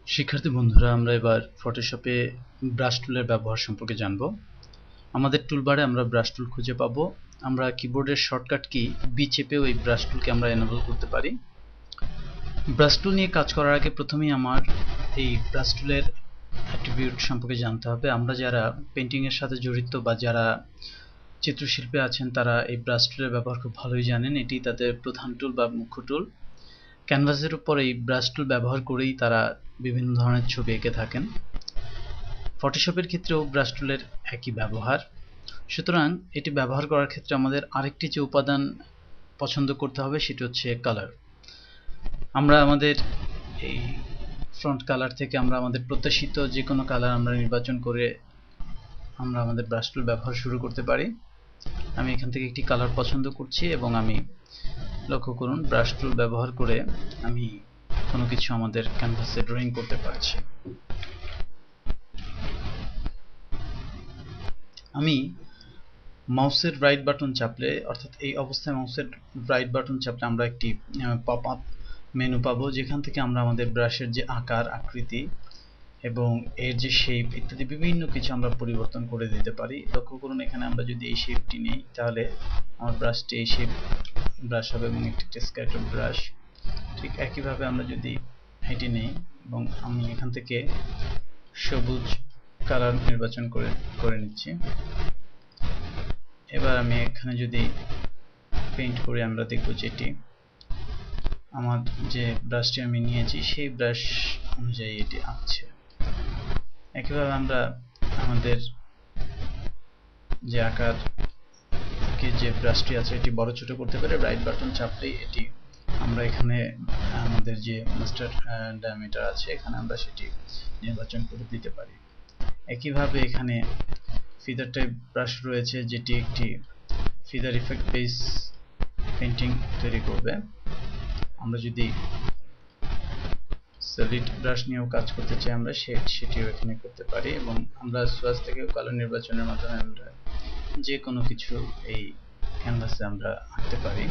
শিক্ষার্থী বন্ধুরা, আমরা এবার ফটোশপে ব্রাশ টুলের ব্যবহার সম্পর্কে জানব। আমাদের টুলবারে আমরা ব্রাশ টুল খুঁজে পাবো। আমরা কিবোর্ডের শর্টকাট কি বি চেপেও এই ব্রাশ টুলকে আমরা এনেবল করতে পারি। ব্রাশ টুল নিয়ে কাজ করার আগে প্রথমেই আমার এই ব্রাশ টুলের অ্যাট্রিবিউট সম্পর্কে জানতে হবে। আমরা যারা পেন্টিংয়ের সাথে জড়িত বা যারা চিত্রশিল্পে আছেন তারা এই ব্রাশ টুলের ব্যবহার খুব ভালোই জানেন। এটি তাদের প্রধান টুল বা মুখ্য টুল। ক্যানভাসের উপর এই ব্রাশ টুল ব্যবহার করেই তারা বিভিন্ন ধরনের ছবি এঁকে থাকেন। ফটোশপের ক্ষেত্রেও ব্রাশ টুলের একই ব্যবহার। সুতরাং এটি ব্যবহার করার ক্ষেত্রে আমাদের আরেকটি যে উপাদান পছন্দ করতে হবে সেটি হচ্ছে কালার। আমরা আমাদের এই ফ্রন্ট কালার থেকে আমরা আমাদের প্রত্যাশিত যে কোনো কালার আমরা নির্বাচন করে আমরা আমাদের ব্রাশ টুল ব্যবহার শুরু করতে পারি। আমি এখান থেকে একটি কালার পছন্দ করছি এবং আমি লক্ষ্য করুন ব্রাশ টুল ব্যবহার করে আমি কোনো কিছু আমাদের ক্যানভাসে ড্রয়িং করতে পারছি। আমি মাউসের রাইট বাটন চাপলে, অর্থাৎ এই অবস্থায় মাউসের রাইট বাটন চাপলে আমরা একটি পপ আপ মেনু পাবো, যেখান থেকে আমরা আমাদের ব্রাশের যে আকার, আকৃতি এবং এর যে শেপ ইত্যাদি বিভিন্ন কিছু আমরা পরিবর্তন করে দিতে পারি। লক্ষ্য করুন এখানে আমরা যদি এই শেপটি নেই তাহলে আমার ব্রাশটি এই শেপ ব্রাশ হবে এবং একটি স্ক্যাটার ব্রাশ। ঠিক একইভাবে আমরা যদি এটি নেই এবং আমি এখান থেকে সবুজ কালার নির্বাচন করে নিচ্ছি। এবার আমি এখানে যদি পেইন্ট করি আমরা দেখব যে এটি আমার যে ব্রাশটি আমি নিয়েছি সেই ব্রাশ অনুযায়ী এটি আঁকছে। একইভাবে আমরা আমাদের যে আকার যে ব্রাশটি আছে এটি বড় ছোট করতে পারি। রাইট বাটন চাপলেই এটি আমরা এখানে আমাদের যে মাস্টার ডায়ামিটার আছে এখানে আমরা সেটি নির্বাচন করে দিতে পারি। একইভাবে এখানে ফিদার টাইপ ব্রাশ রয়েছে, যেটি একটি ফিদার ইফেক্ট বেস পেইন্টিং তৈরি করবে। আমরা যদি সলিড ব্রাশ নিয়েও কাজ করতে চাই আমরা সেটিও এখানে করতে পারি এবং আমরা সোয়াচ থেকে কালার নির্বাচনের মাধ্যমে আমরা যে কোনো কিছু এই ক্যানভাসে আমরা আঁকতে পারি।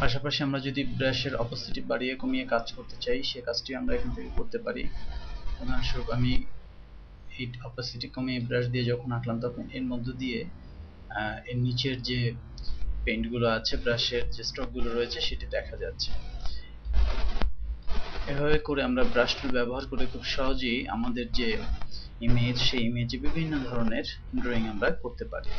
পাশাপাশি আমরা যদি ব্রাশের অপসিটি বাড়িয়ে কমিয়ে কাজ করতে চাই সে কাজটি আমরা এখান থেকে করতে পারি। উদাহরণস্বরূপ আমি এই অপসিটি কমিয়ে ব্রাশ দিয়ে যখন আঁকলাম তখন এর মধ্য দিয়ে এর নিচের যে পেইন্টগুলো আছে, ব্রাশের যে স্ট্রোকগুলো রয়েছে সেটি দেখা যাচ্ছে। এভাবে করে আমরা ব্রাশ টুল ব্যবহার করে খুব সহজেই আমাদের যে ইমেজ সেই ইমেজে বিভিন্ন ধরনের ড্রয়িং আমরা করতে পারি।